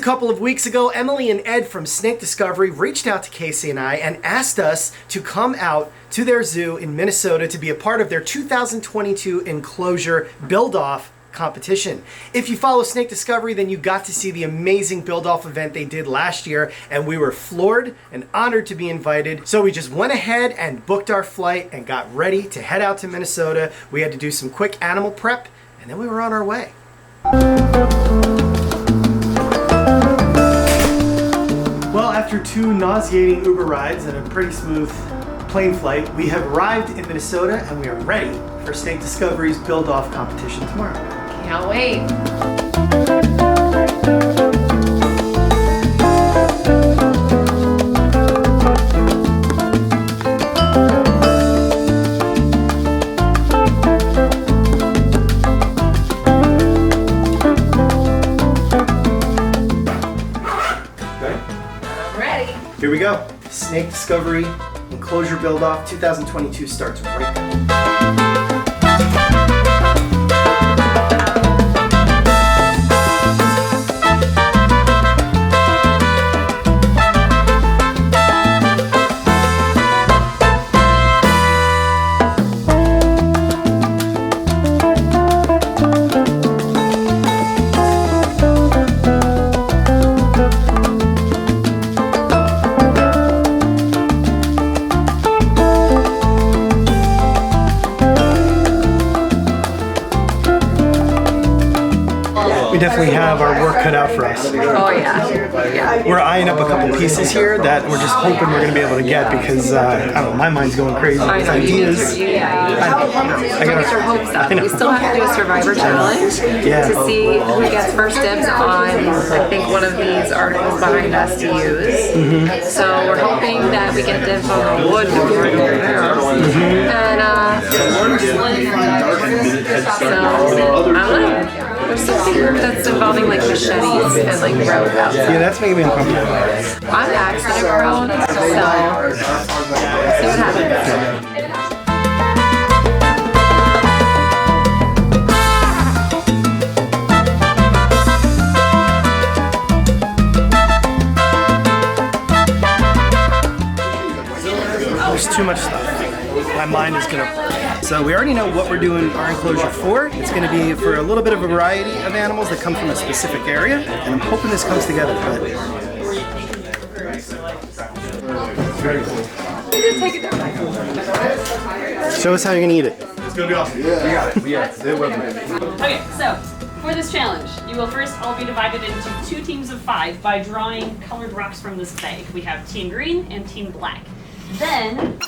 couple of weeks ago, Emily and Ed from Snake Discovery reached out to Casey and I and asked us to come out to their zoo in Minnesota to be a part of their 2022 Enclosure Build-Off competition. If you follow Snake Discovery, then you got to see the amazing build-off event they did last year, and we were floored and honored to be invited. So we just went ahead and booked our flight and got ready to head out to Minnesota. We had to do some quick animal prep, and then we were on our way. Well, after 2 nauseating Uber rides and a pretty smooth plane flight, we have arrived in Minnesota and we are ready for Snake Discovery's build-off competition tomorrow. Can't wait. I'm ready. Here we go. Snake Discovery Enclosure Build-Off 2022 starts right now. We definitely have our work cut out for us. Oh yeah. We're eyeing up a couple pieces here that we're just hoping we're going to be able to get because, I don't know, my mind's going crazy. I know, Ideas. I got your hopes up. We still have to do a survivor challenge to see who gets first dibs on, I think, one of these articles behind us to use. So we're hoping that we get dibs on the wood right over there. And so, I don't know. There's something that's involving like machetes and like road outside. Yeah, that's making me uncomfortable. I'm accident prone, so see what happens. There's too much stuff. My mind is gonna. So we already know what we're doing our enclosure for. It's gonna be for a little bit of a variety of animals that come from a specific area, and I'm hoping this comes together. But very cool. Show us how you're gonna eat it. It's gonna be awesome. Yeah. We got it. We got it. Stay with me. Okay, so for this challenge, you will first all be divided into 2 teams of 5 by drawing colored rocks from this bag. We have Team Green and Team Black. Then,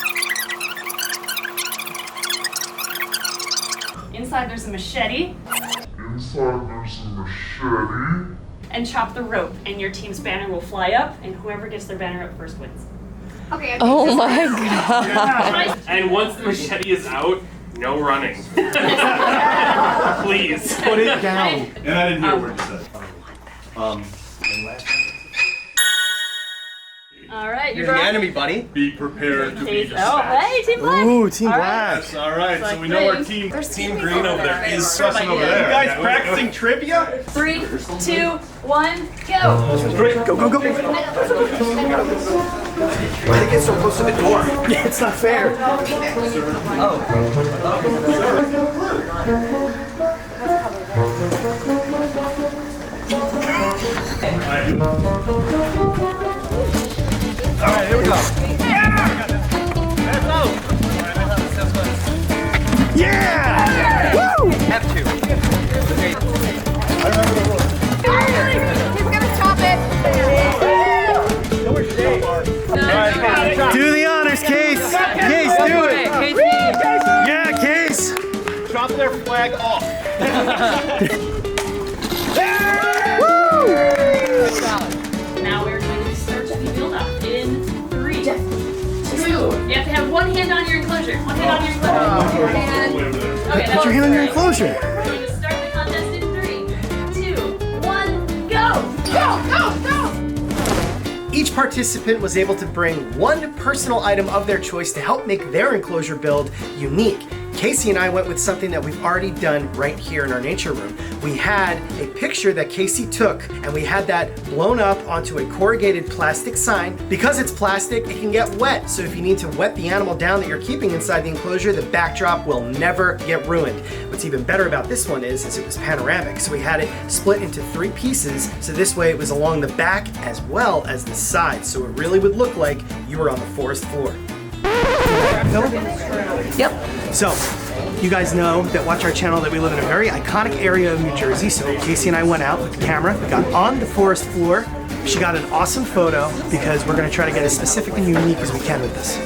inside there's a machete. And chop the rope, and your team's banner will fly up, and whoever gets their banner up first wins. Okay. Oh my god. And once the machete is out, no running. Please. Put it down. And I didn't hear a word you said. Alright, You're the enemy, buddy. Be prepared to be Oh, dispatched. hey, Team Black! Ooh, Team Black. Yes, all right. So we know our team. Team Green over there is stressing over You there. guys practicing trivia? 3, 2, 1, go! Go, go, go. Why they get so close to the door? Yeah, it's not fair. All right, here we go. Yeah! Woo! F2. He's gonna chop it. Do the honors, Case. Case, do it. Yeah, Case. Drop their flag off. Now we're going to start the build-up in 3, 2. You have to have one hand on your enclosure. One hand on your enclosure. One hand. Okay, Put your hand on your enclosure. We're going to start the contest in 3, 2, 1, go! Go, go, go! Each participant was able to bring one personal item of their choice to help make their enclosure build unique. Casey and I went with something that we've already done right here in our nature room. We had a picture that Casey took and we had that blown up onto a corrugated plastic sign. Because it's plastic, it can get wet. So if you need to wet the animal down that you're keeping inside the enclosure, the backdrop will never get ruined. What's even better about this one is it was panoramic. So we had it split into 3 pieces. So this way it was along the back as well as the sides. So it really would look like you were on the forest floor. Yep. So, you guys know that watch our channel that we live in a very iconic area of New Jersey. So Casey and I went out with the camera, we got on the forest floor. She got an awesome photo because we're gonna try to get as specific and unique as we can with this.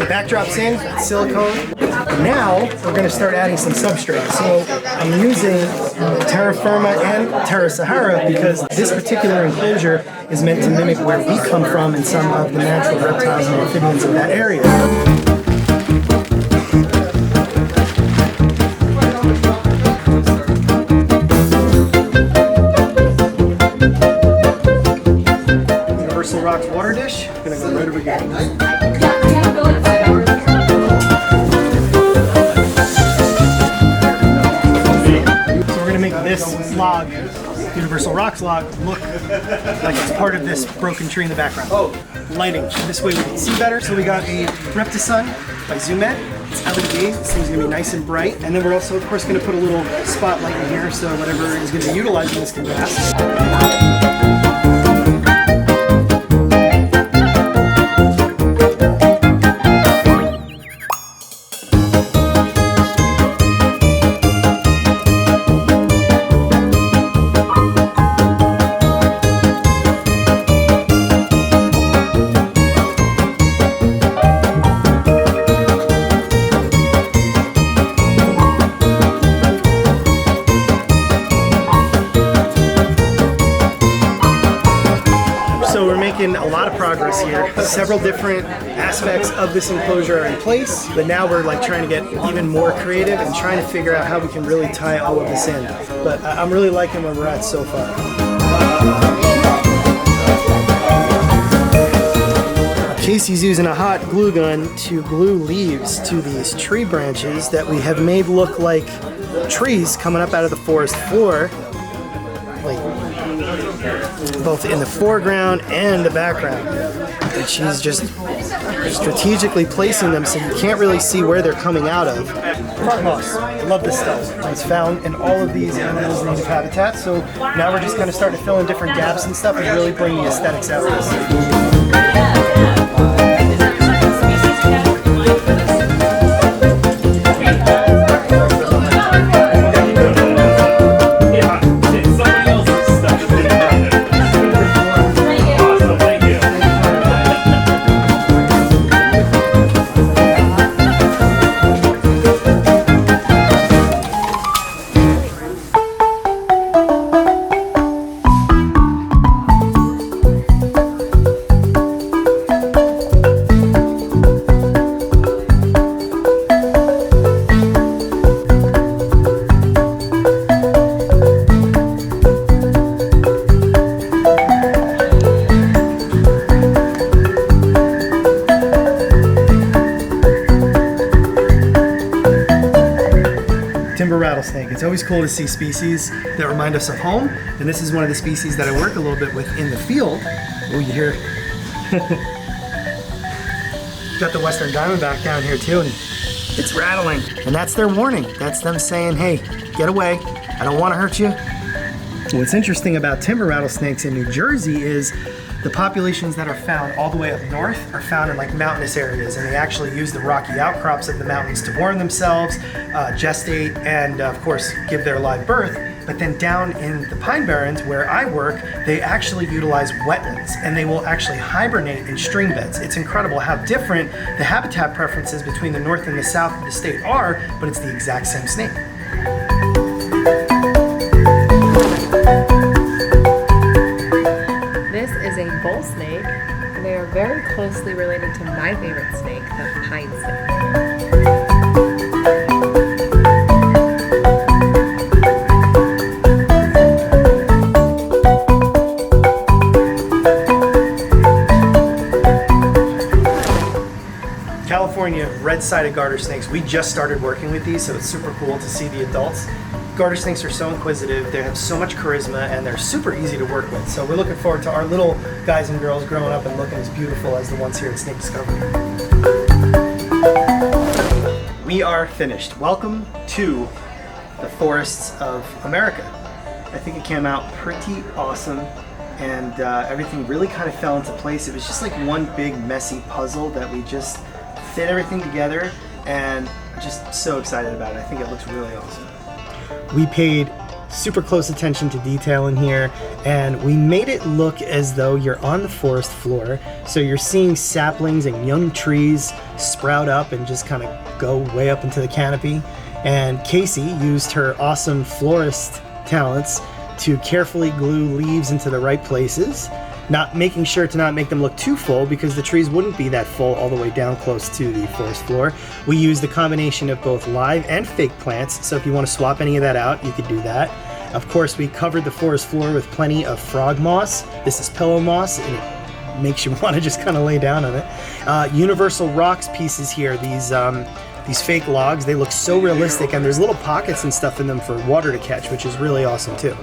Backdrop's in, silicone. Now we're going to start adding some substrate. So I'm using terra firma and terra sahara because this particular enclosure is meant to mimic where we come from and some of the natural reptiles and amphibians of that area. Universal Rocks water dish. I'm going to go right over here. This log, Universal Rocks log, look like it's part of this broken tree in the background. Lighting. This way we can see better. So we got a Reptisun by Zoomed. It's LED. This thing's gonna be nice and bright. And then we're also, of course, gonna put a little spotlight in here so whatever is gonna be utilizing this can last. A lot of progress here. Several different aspects of this enclosure are in place, but now we're like trying to get even more creative and trying to figure out how we can really tie all of this in. But I'm really liking where we're at so far. Casey's using a hot glue gun to glue leaves to these tree branches that we have made look like trees coming up out of the forest floor. Both in the foreground and the background. And she's just strategically placing them so you can't really see where they're coming out of. Front moss. Love this stuff. It's found in all of these animals' native habitats. So now we're just going to start to fill in different gaps and stuff and really bring the aesthetics out of this. Rattlesnake. It's always cool to see species that remind us of home, and this is one of the species that I work a little bit with in the field. Oh, you hear? Got the western diamondback down here too, and it's rattling. And that's their warning. That's them saying, hey, get away. I don't want to hurt you. What's interesting about timber rattlesnakes in New Jersey is the populations that are found all the way up north are found in like mountainous areas, and they actually use the rocky outcrops of the mountains to warm themselves, gestate, and of course give their live birth. But then down in the Pine Barrens where I work, they actually utilize wetlands, and they will actually hibernate in stream beds. It's incredible how different the habitat preferences between the north and the south of the state are, but it's the exact same snake. This is a bull snake, and they are very closely related to my favorite snake, the pine snake. California red-sided garter snakes. We just started working with these, so it's super cool to see the adults. Garter snakes are so inquisitive, they have so much charisma, and they're super easy to work with. So we're looking forward to our little guys and girls growing up and looking as beautiful as the ones here at Snake Discovery. We are finished. Welcome to the forests of America. I think it came out pretty awesome, and everything really kind of fell into place. It was just like one big messy puzzle that we just fit everything together, and I'm just so excited about it. I think it looks really awesome. We paid super close attention to detail in here, and we made it look as though you're on the forest floor. So you're seeing saplings and young trees sprout up and just kind of go way up into the canopy. And Casey used her awesome florist talents to carefully glue leaves into the right places, making sure to not make them look too full, because the trees wouldn't be that full all the way down close to the forest floor. We used a combination of both live and fake plants, so if you want to swap any of that out, you could do that. Of course, we covered the forest floor with plenty of frog moss. This is pillow moss, and it makes you want to just kind of lay down on it. Universal rocks pieces here, these fake logs, they look so realistic, and there's little pockets and stuff in them for water to catch, which is really awesome too.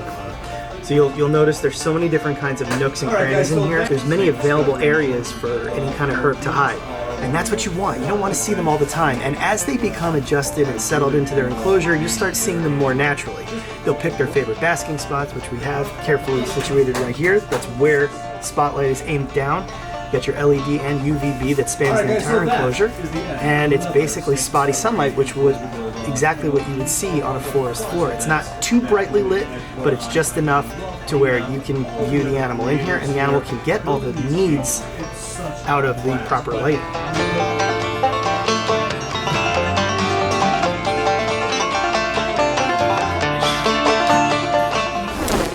So you'll notice there's so many different kinds of nooks and crannies in here. There's many available areas for any kind of herp to hide. And that's what you want. You don't want to see them all the time. And as they become adjusted and settled into their enclosure, you start seeing them more naturally. They'll pick their favorite basking spots, which we have carefully situated right here. That's where the spotlight is aimed down. You got your LED and UVB that spans the entire enclosure. And it's basically spotty sunlight, which was exactly what you would see on a forest floor. It's not too brightly lit, but it's just enough to where you can view the animal in here, and the animal can get all the needs out of the proper lighting.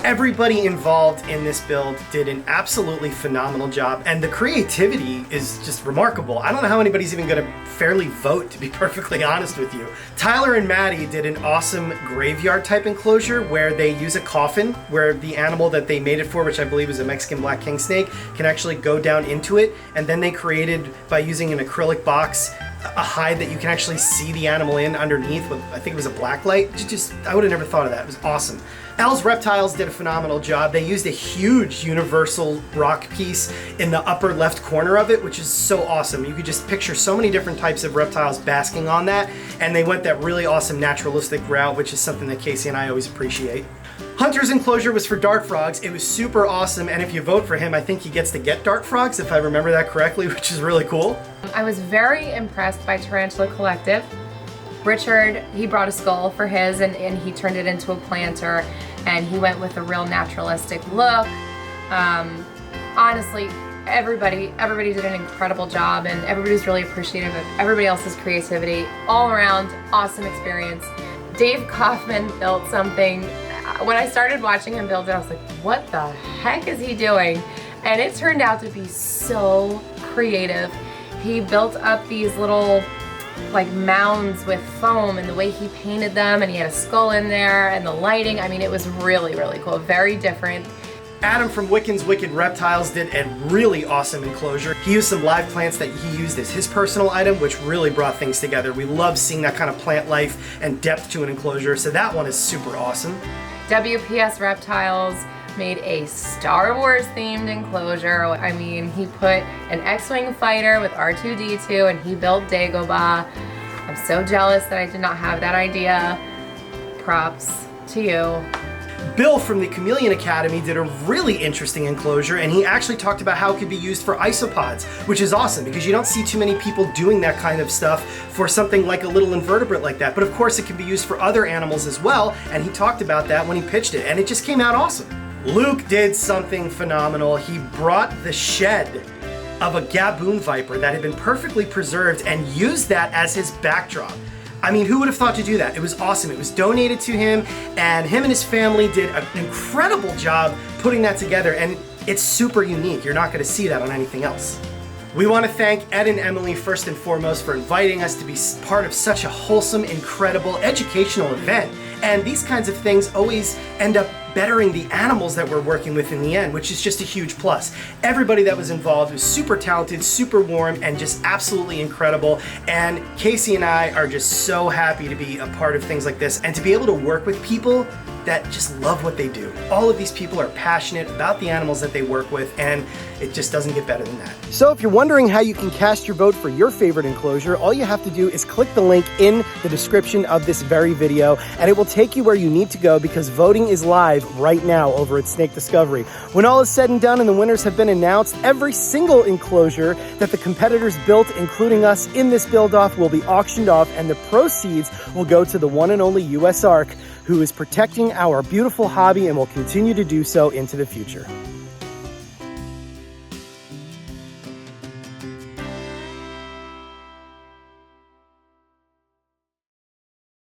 Everybody involved in this build did an absolutely phenomenal job, and the creativity is just remarkable. I don't know how anybody's even going to fairly vote, to be perfectly honest with you. Tyler and Maddie did an awesome graveyard type enclosure where they use a coffin where the animal that they made it for, which I believe is a Mexican black king snake, can actually go down into it, and then they created, by using an acrylic box, a hide that you can actually see the animal in underneath with, I think it was a black light. I would have never thought of that. It was awesome. Al's Reptiles did a phenomenal job. They used a huge universal rock piece in the upper left corner of it, which is so awesome. You could just picture so many different types of reptiles basking on that, and they went that really awesome naturalistic route, which is something that Casey and I always appreciate. Hunter's enclosure was for dart frogs. It was super awesome, and if you vote for him, I think he gets to get dart frogs, if I remember that correctly, which is really cool. I was very impressed by Tarantula Collective. Richard, he brought a skull for his, and he turned it into a planter, and he went with a real naturalistic look. Honestly, everybody did an incredible job, and everybody was really appreciative of everybody else's creativity. All around, awesome experience. Dave Kaufman built something. When I started watching him build it, I was like, what the heck is he doing? And it turned out to be so creative. He built up these little like mounds with foam, and the way he painted them, and he had a skull in there, and the lighting, I mean, it was really, really cool, very different. Adam from Wiccan's Wicked Reptiles did a really awesome enclosure. He used some live plants that he used as his personal item, which really brought things together. We love seeing that kind of plant life and depth to an enclosure, so that one is super awesome. WPS Reptiles made a Star Wars themed enclosure. I mean, he put an X-Wing fighter with R2-D2, and he built Dagobah. I'm so jealous that I did not have that idea. Props to you. Bill from the Chameleon Academy did a really interesting enclosure, and he actually talked about how it could be used for isopods, which is awesome because you don't see too many people doing that kind of stuff for something like a little invertebrate like that. But of course it can be used for other animals as well, and he talked about that when he pitched it, and it just came out awesome. Luke did something phenomenal. He brought the shed of a gaboon viper that had been perfectly preserved and used that as his backdrop. I mean, who would have thought to do that? It was awesome. It was donated to him, and him and his family did an incredible job putting that together, and it's super unique. You're not going to see that on anything else. We want to thank Ed and Emily first and foremost for inviting us to be part of such a wholesome, incredible, educational event. And these kinds of things always end up bettering the animals that we're working with in the end, which is just a huge plus. Everybody that was involved was super talented, super warm, and just absolutely incredible. And Casey and I are just so happy to be a part of things like this and to be able to work with people that just love what they do. All of these people are passionate about the animals that they work with, and it just doesn't get better than that. So if you're wondering how you can cast your vote for your favorite enclosure, all you have to do is click the link in the description of this very video, and it will take you where you need to go because voting is live right now over at Snake Discovery. When all is said and done and the winners have been announced, every single enclosure that the competitors built, including us in this build-off, will be auctioned off, and the proceeds will go to the one and only US Ark, who is protecting our beautiful hobby and will continue to do so into the future.